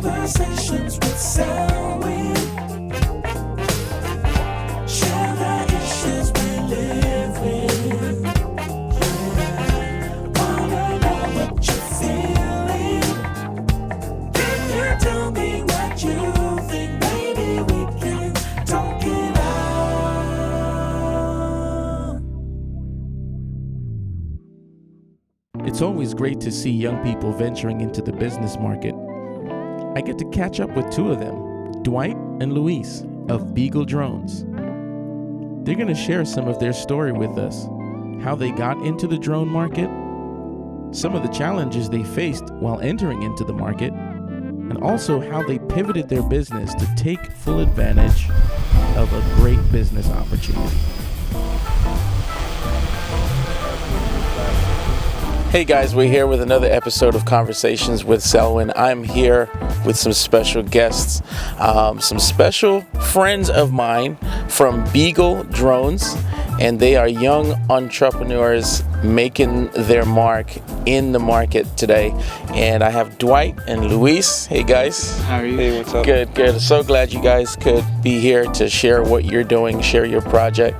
Conversations with Selwyn. Share the issues we live with. Yeah. Wanna know what you're feeling? Can you tell me what you think? Maybe we can talk it out. It's always great to see young people venturing into the business market. I get to catch up with two of them, Dwight and Luis of Beagle Drones. They're going to share some of their story with us, how they got into the drone market, some of the challenges they faced while entering into the market, and also how they pivoted their business to take full advantage of a great business opportunity. Hey guys, we're here with another episode of Conversations with Selwyn. I'm here with some special guests, some special friends of mine from Beagle Drones, and they are young entrepreneurs making their mark in the market today. And I have Dwight and Luis. Hey guys. How are you? Hey, what's up? Good. So glad you guys could be here to share what you're doing, share your project.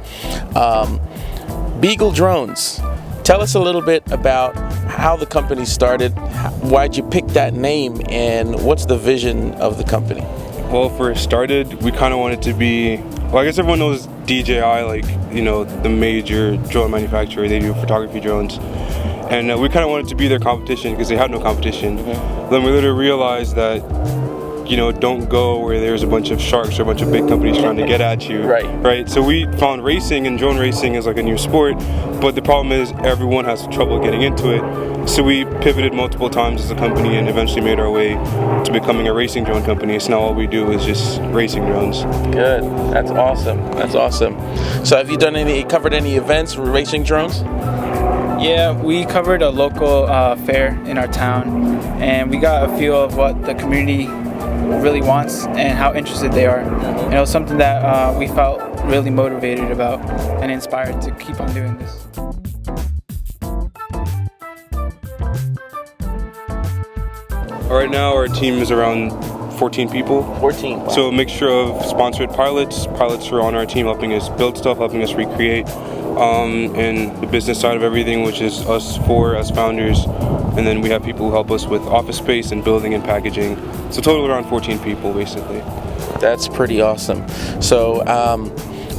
Beagle Drones. Tell us a little bit about how the company started, why'd you pick that name, and what's the vision of the company? Well, first started, we kind of wanted to be, well, I guess everyone knows DJI, like, you know, the major drone manufacturer. They do photography drones. And we kind of wanted to be their competition because they had no competition. Mm-hmm. Then we literally realized that, you know, don't go where there's a bunch of sharks or a bunch of big companies trying to get at you. Right. So we found racing, and drone racing is like a new sport, but the problem is everyone has trouble getting into it. So we pivoted multiple times as a company and eventually made our way to becoming a racing drone company. So now all we do is just racing drones. Good. That's awesome. So have you covered any events with racing drones? Yeah, we covered a local fair in our town, and we got a feel of what the community really wants and how interested they are. And it was something that we felt really motivated about and inspired to keep on doing this. Right now our team is around 14 people. 14. Wow. So a mixture of sponsored pilots who are on our team helping us build stuff, helping us recreate, and the business side of everything, which is us four as founders. And then we have people who help us with office space and building and packaging. So total around 14 people, basically. That's pretty awesome. So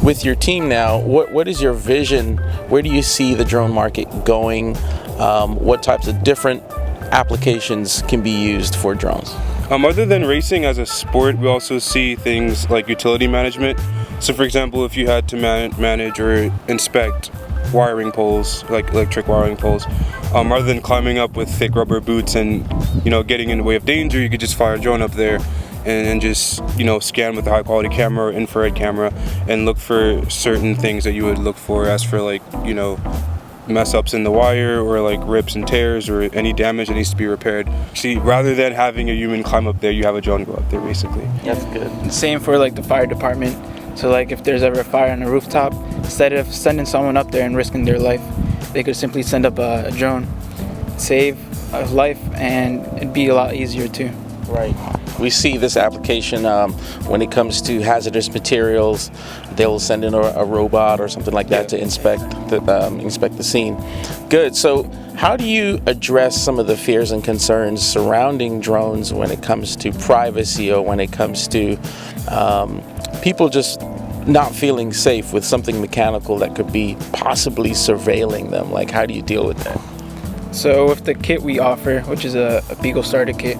with your team now, what is your vision? Where do you see the drone market going? What types of different applications can be used for drones? Other than racing as a sport, we also see things like utility management. So for example, if you had to manage or inspect wiring poles, like electric wiring poles, rather than climbing up with thick rubber boots and, you know, getting in the way of danger, you could just fire a drone up there and just, you know, scan with a high quality camera or infrared camera and look for certain things that you would look for, as for, like, you know, mess ups in the wire or like rips and tears or any damage that needs to be repaired. See, rather than having a human climb up there, you have a drone go up there, basically. That's good. Same for like the fire department. So like if there's ever a fire on a rooftop, instead of sending someone up there and risking their life, they could simply send up a drone, save a life, and it'd be a lot easier too. Right. We see this application when it comes to hazardous materials. They will send in a robot or something like that to inspect the scene. Good. So how do you address some of the fears and concerns surrounding drones when it comes to privacy, or when it comes to people just not feeling safe with something mechanical that could be possibly surveilling them? Like, how do you deal with that? So with the kit we offer, which is a Beagle starter kit,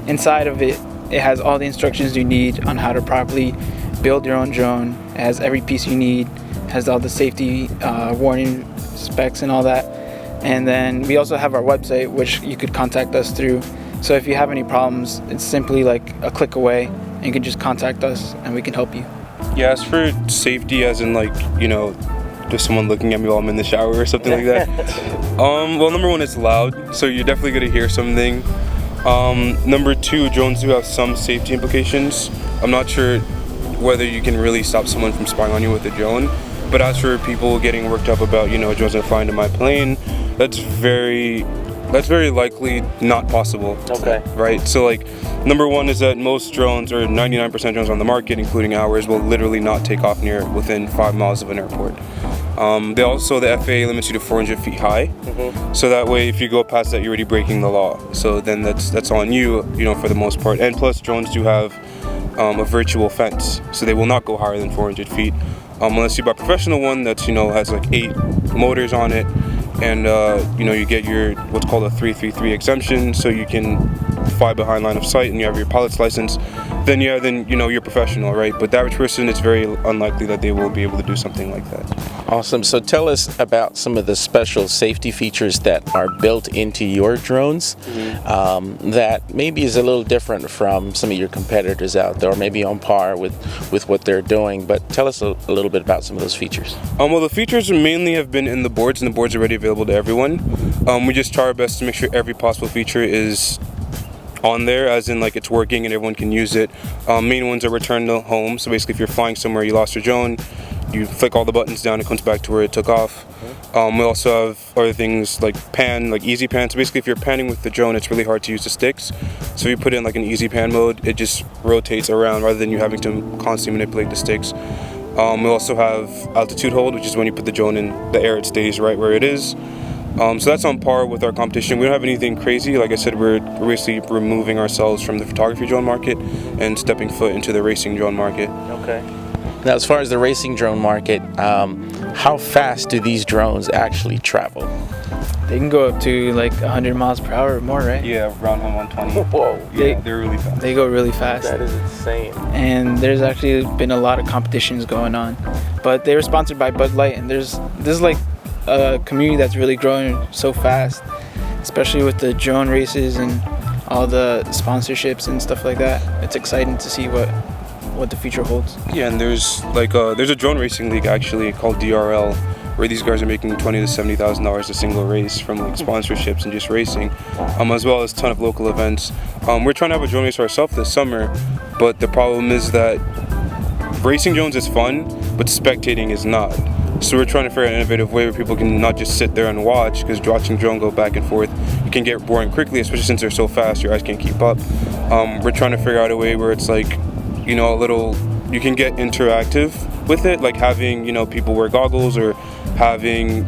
inside of it has all the instructions you need on how to properly build your own drone. It has every piece you need, has all the safety warning specs and all that. And then we also have our website, which you could contact us through. So if you have any problems, it's simply like a click away, and you can just contact us and we can help you. Yeah, as for safety, as in, like, you know, just someone looking at me while I'm in the shower or something like that. Well, number one, it's loud, so you're definitely gonna hear something. Number two, drones do have some safety implications. I'm not sure whether you can really stop someone from spying on you with a drone, but as for people getting worked up about, you know, drones are flying to my plane, that's very That's very likely not possible. Okay. Right? So, like, number one is that most drones, or 99% drones on the market, including ours, will literally not take off within 5 miles of an airport. The FAA limits you to 400 feet high. So that way, if you go past that, you're already breaking the law. So then that's on you, for the most part. And plus, drones do have a virtual fence, so they will not go higher than 400 feet. Unless you buy a professional one that's, has like 8 motors on it, and you get your what's called a 333 exemption, so you can fly behind line of sight and you have your pilot's license, then you're professional, right? But the average person, it's very unlikely that they will be able to do something like that. Awesome. So tell us about some of the special safety features that are built into your drones that maybe is a little different from some of your competitors out there, or maybe on par with what they're doing. But tell us a little bit about some of those features. Well, the features mainly have been in the boards, and the boards are already available to everyone. We just try our best to make sure every possible feature is on there, as in like it's working and everyone can use it. Main ones are return to home. So basically, if you're flying somewhere, you lost your drone, you flick all the buttons down, it comes back to where it took off. We also have other things like pan, like easy pan. So basically, if you're panning with the drone, it's really hard to use the sticks. So if you put it in like an easy pan mode, it just rotates around rather than you having to constantly manipulate the sticks. We also have altitude hold, which is when you put the drone in the air, it stays right where it is. So that's on par with our competition. We don't have anything crazy. Like I said, we're basically removing ourselves from the photography drone market and stepping foot into the racing drone market. Okay. Now, as far as the racing drone market, how fast do these drones actually travel? They can go up to like 100 miles per hour or more, right? Yeah, around 120. Whoa. Yeah, they're really fast. They go really fast. That is insane. And there's actually been a lot of competitions going on. But they were sponsored by Bud Light, and this is like a community that's really growing so fast, especially with the drone races and all the sponsorships and stuff like that. It's exciting to see what the future holds. Yeah, and there's a drone racing league actually called DRL, where these guys are making $20,000 to $70,000 a single race from like sponsorships and just racing, as well as a ton of local events. We're trying to have a drone race ourselves this summer, but the problem is that racing drones is fun, but spectating is not. So we're trying to figure out an innovative way where people can not just sit there and watch, because watching drone go back and forth, you can get boring quickly, especially since they're so fast, your eyes can't keep up. We're trying to figure out a way where it's like, you can get interactive with it, like having, people wear goggles, or having,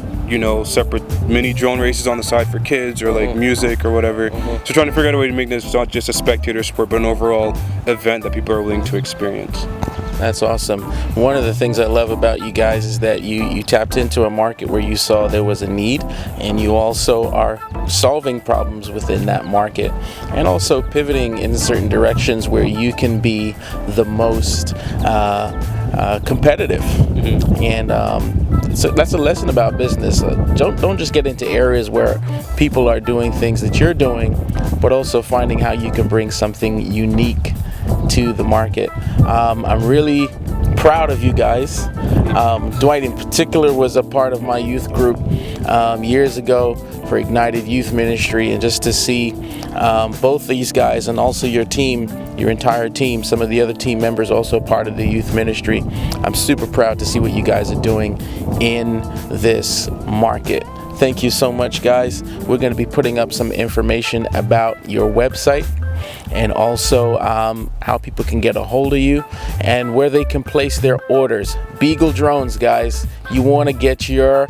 separate mini drone races on the side for kids, or like music or whatever. So trying to figure out a way to make this not just a spectator sport, but an overall event that people are willing to experience. That's awesome. One of the things I love about you guys is that you tapped into a market where you saw there was a need, and you also are solving problems within that market, and also pivoting in certain directions where you can be the most competitive. And so that's a lesson about business. Don't just get into areas where people are doing things that you're doing, but also finding how you can bring something unique to the market. I'm really proud of you guys. Dwight in particular was a part of my youth group years ago for Ignited Youth Ministry, and just to see both these guys and also your team, your entire team, some of the other team members also part of the youth ministry. I'm super proud to see what you guys are doing in this market. Thank you so much, guys. We're going to be putting up some information about your website, and also how people can get a hold of you and where they can place their orders. Beagle Drones, guys. You want to get your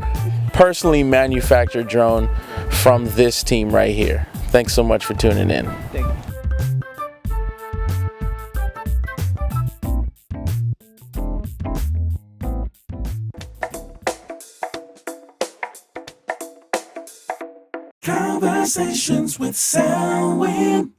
personally manufactured drone from this team right here. Thanks so much for tuning in. Thank you. Conversations with Soundwind.